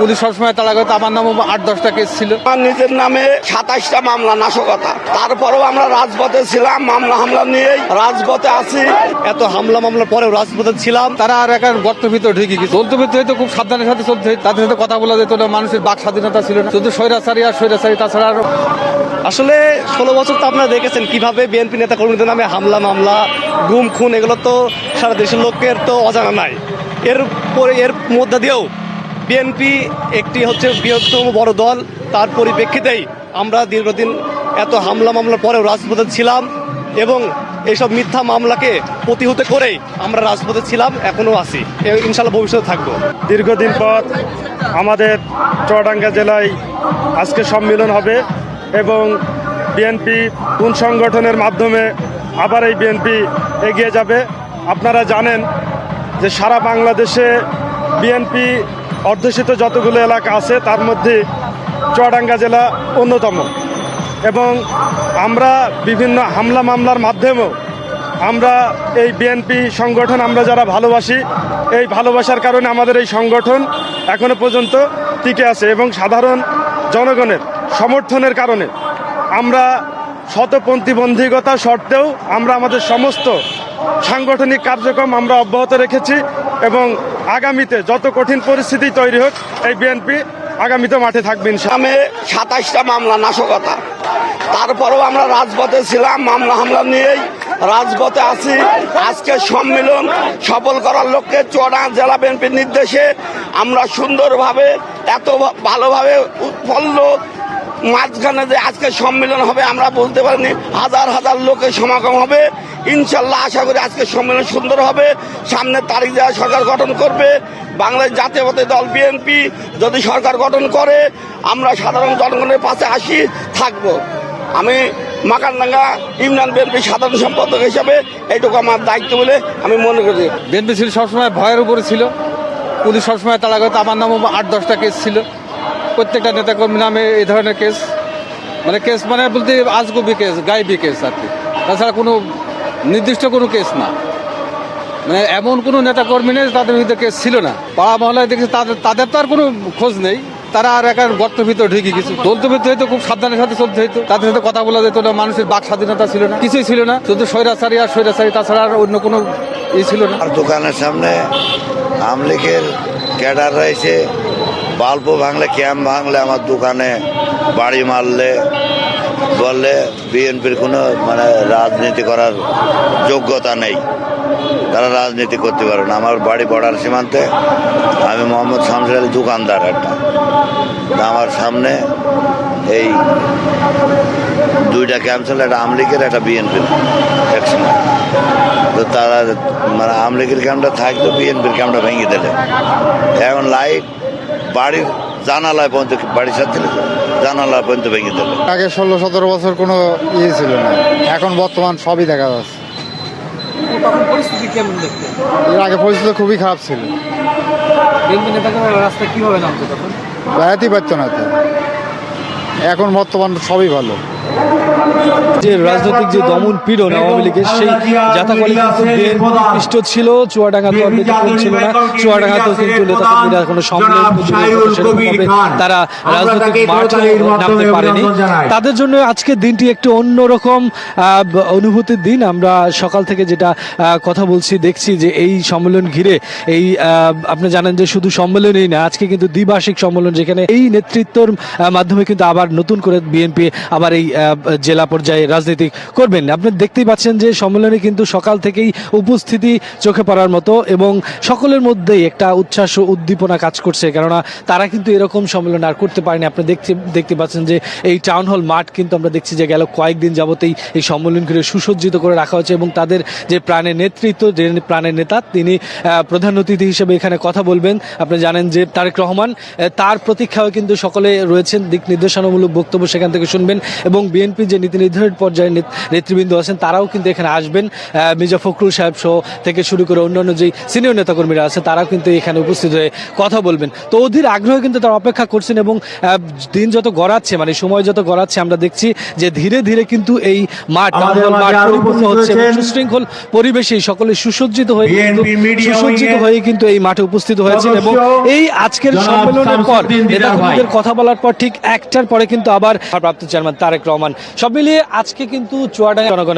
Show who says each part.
Speaker 1: Police সবসময় তাড়া করে। আমার নামও 8-10টা কেস ছিল।
Speaker 2: আমার নিজের নামে 27টা মামলা নাশকতা। তারপরেও আমরা রাজপথে ছিলাম, মামলা হামলা নিয়েই রাজপথে আছি।
Speaker 3: এত হামলা মামলার পরেও রাজপথে ছিলাম।
Speaker 1: তারা আর এখন গর্তের ভিতরে ঢুকে গেছে। চলতে ফিরতে হয়তো খুব সাবধানের সাথে চলতে হয়, তাদের সাথে কথা বলা যেত না, মানুষের বাক স্বাধীনতা ছিল না, শুধু স্বৈরাচারী আর স্বৈরাচারী, তাছাড়া আর
Speaker 3: আসলে 16 বছর তো আপনারা দেখেছেন কিভাবে বিএনপি নেতা কর্মীদের নামে হামলা মামলা, গুম খুন, এগুলো তো সারা দেশের লোকের তো অজানা নাই। এর মধ্যে দিয়েও বিএনপি একটি হচ্ছে বৃহত্তম বড় দল, তার পরিপ্রেক্ষিতেই আমরা দীর্ঘদিন এত হামলা মামলার পরেও রাজপথে ছিলাম এবং এইসব মিথ্যা মামলাকে প্রতিহত করেই আমরা রাজপথে ছিলাম, এখনো আছি, ইনশাল্লাহ ভবিষ্যতে থাকবো।
Speaker 4: দীর্ঘদিন পর আমাদের চুয়াডাঙ্গা জেলায় আজকে সম্মেলন হবে এবং বিএনপি কোন সংগঠনের মাধ্যমে আবার এই বিএনপি এগিয়ে যাবে। আপনারা জানেন যে সারা বাংলাদেশে বিএনপি অধ্যুষিত যতগুলো এলাকা আছে তার মধ্যে চুয়াডাঙ্গা জেলা অন্যতম এবং আমরা বিভিন্ন হামলা মামলার মাধ্যমেও আমরা এই বিএনপি সংগঠন আমরা যারা ভালোবাসি, এই ভালোবাসার কারণে আমাদের এই সংগঠন এখনো পর্যন্ত টিকে আছে এবং সাধারণ জনগণের সমর্থনের কারণে আমরা শতপ্রতিবন্ধকতা সত্ত্বেও আমরা আমাদের সমস্ত সাংগঠনিক কার্যক্রম আমরা অব্যাহত রেখেছি এবং আগামীতে যত কঠিন পরিস্থিতি তৈরি হোক এই বিএনপি আগামীতে মাঠে থাকবে ইনশাআল্লাহ।
Speaker 2: নামে 27টা মামলা নাশকতা। তারপরেও আমরা রাজপথে ছিলাম, মামলা হামলা নিয়েই রাজপথে আছি। আজকে সম্মেলন সফল করার লক্ষ্যে চুয়াডাঙ্গা জেলা বিএনপির নির্দেশে আমরা সুন্দরভাবে এত ভালোভাবে উৎফুল্ল মাঝখানে যে আজকে সম্মেলন হবে আমরা বলতে পারিনি। হাজার হাজার লোকের সমাগম হবে ইনশাল্লাহ। আশা করি আজকে সম্মেলন সুন্দর হবে। সামনের তারিখ দেওয়া সরকার গঠন করবে বাংলাদেশ জাতীয়তাবাদী দল বিএনপি। যদি সরকার গঠন করে আমরা সাধারণ জনগণের পাশে আসি থাকবো। আমি মাকানডাঙ্গা ইউনিয়ন বিএনপি সাধারণ সম্পাদক হিসাবে এইটুকু আমার দায়িত্ব বলে আমি মনে করি।
Speaker 1: বিএনপি ছিল সবসময় ভয়ের উপরে ছিল, পুলিশ সবসময় তাড়া করে। আমার নামও 8-10টা কেস ছিল, প্রত্যেকটা নেতাকর্মী নামে এই ধরনের কেস। কেস বলতে আজগুবি কেস, গায়েবী কেস আর কি, তাছাড়া কোনো নির্দিষ্ট কোনো কেস না। এমন কোনো নেতাকর্মী নেই তাদের ভিতরে কেস ছিল না। পাড়া মহলায় দেখেছি তাদের তো আর কোনো খোঁজ নেই, তারা আর এখন গর্তের ভিতরে ঢুকে গেছে। চলতে ফিরতে হয়তো খুব সাবধানের সাথে চলতে হইতো, তাদের সাথে কথা বলা যেত না, মানুষের বাক স্বাধীনতা ছিল না, কিছুই ছিল না, শুধু স্বৈরাচারী আর স্বৈরাচারী, তাছাড়া আর অন্য কোনো ছিল না।
Speaker 5: আর দোকানের সামনে আমলিকের ক্যাডাররা এসে বাল্ব ভাঙলে, ক্যাম্প ভাঙলে, আমার দোকানে বাড়ি মারলে, বললে বিএনপির কোনো রাজনীতি করার যোগ্যতা নেই, তারা রাজনীতি করতে পারে না। আমার বাড়ি বর্ডার সীমান্তে, আমি মোহাম্মদ শামসুল আলী দোকানদার একটা, আমার সামনে এই 2টা ক্যাম্পেল, একটা আমলিকের একটা বিএনপির একসময়। তো তারা আমলিকের ক্যাম্পটা থাকতো, বিএনপির ক্যাম্পটা ভেঙে দিলে। এখন লাইট বাড়ির জানালায় পর্যন্ত, বাড়ির সাথে জানালায় পর্যন্ত ভেঙে দিল।
Speaker 6: আগে 16-17 বছর কোনো ছিল না, এখন বর্তমান সবই দেখা যাচ্ছে।
Speaker 7: পরিস্থিতি কেমন দেখতে?
Speaker 6: এর আগে পরিস্থিতি খুবই খারাপ ছিল,
Speaker 7: রাস্তা কিভাবে নামতো তখন?
Speaker 6: বেড়াতেই পারতো না তো। এখন বর্তমান সবই ভালো।
Speaker 8: যে রাজনৈতিক যে দমন পীড়ন আওয়ামী লীগের, সেই জাতাকলে কিন্তু বিএনপি পৃষ্ঠ ছিল, চুয়াডাঙ্গা তো ছিল না। চুয়াডাঙ্গা তো কিন্তু নেতাকর্মীরা কোনো সম্মেলন তারা রাজনৈতিক মাঠে নামতে পারেনি। তাদের জন্য আজকের দিনটি একটু অন্যরকম অনুভূতির দিন। আমরা সকাল থেকে যেটা কথা বলছি, দেখছি যে এই সম্মেলন ঘিরে এই আপনি জানেন যে শুধু সম্মেলনই না, আজকে কিন্তু দ্বিবার্ষিক সম্মেলন, যেখানে এই নেতৃত্বর মাধ্যমে কিন্তু আবার নতুন করে বিএনপি আবার এই জেলা পর্যায়ে রাজনীতি করবেন। আপনি দেখতেই পাচ্ছেন যে সম্মেলনে কিন্তু সকাল থেকেই উপস্থিতি চোখে পড়ার মতো এবং সকলের মধ্যেই একটা উচ্ছ্বাস ও উদ্দীপনা কাজ করছে, কেননা তারা কিন্তু এরকম সম্মেলন আর করতে পারেনি। আপনি দেখতে পাচ্ছেন যে এই টাউন হল মাঠ কিন্তু আমরা দেখছি যে গেল কয়েকদিন যাবতেই এই সম্মেলন ঘিরে সুসজ্জিত করে রাখা হয়েছে এবং তাদের যে প্রাণের নেতৃত্ব, যে প্রাণের নেতা, তিনি প্রধান অতিথি হিসেবে এখানে কথা বলবেন। আপনি জানেন যে তারেক রহমান, তার প্রতীক্ষায় কিন্তু সকলে রয়েছেন, দিক নির্দেশনামূলক বক্তব্য সেখান থেকে শুনবেন এবং বিএনপি যে নীতি নির্ধারণ পর্যায়ে নেতৃবৃন্দ আছেন তারাও কিন্তু এখানে আসবেন। মির্জা ফখরুল সাহেব সহ থেকে শুরু করে অন্যান্য যেই সিনিয়র নেতাকর্মীরা আছে তারাও কিন্তু এখানে উপস্থিত হয়ে কথা বলবেন। তো অধীর আগ্রহে কিন্তু তারা অপেক্ষা করছেন এবং দিন যত গড়াচ্ছে মানে সময় যত গড়াচ্ছে আমরা দেখছি যে ধীরে ধীরে কিন্তু এই মাঠ পরিপূর্ণ হচ্ছে এবং সুশৃঙ্খল পরিবেশে সকলে সুসজ্জিত হয়ে কিন্তু এই মাঠে উপস্থিত হয়েছেন এবং এই আজকের সম্মেলনের পর নেতাকর্মীদের কথা বলার পর ঠিক 1টার পরে কিন্তু আবার প্রাপ্ত চেয়ারম্যান তারেক রহমান। সব মিলিয়ে আজকে কিন্তু চুয়াডাঙ্গা জনগণের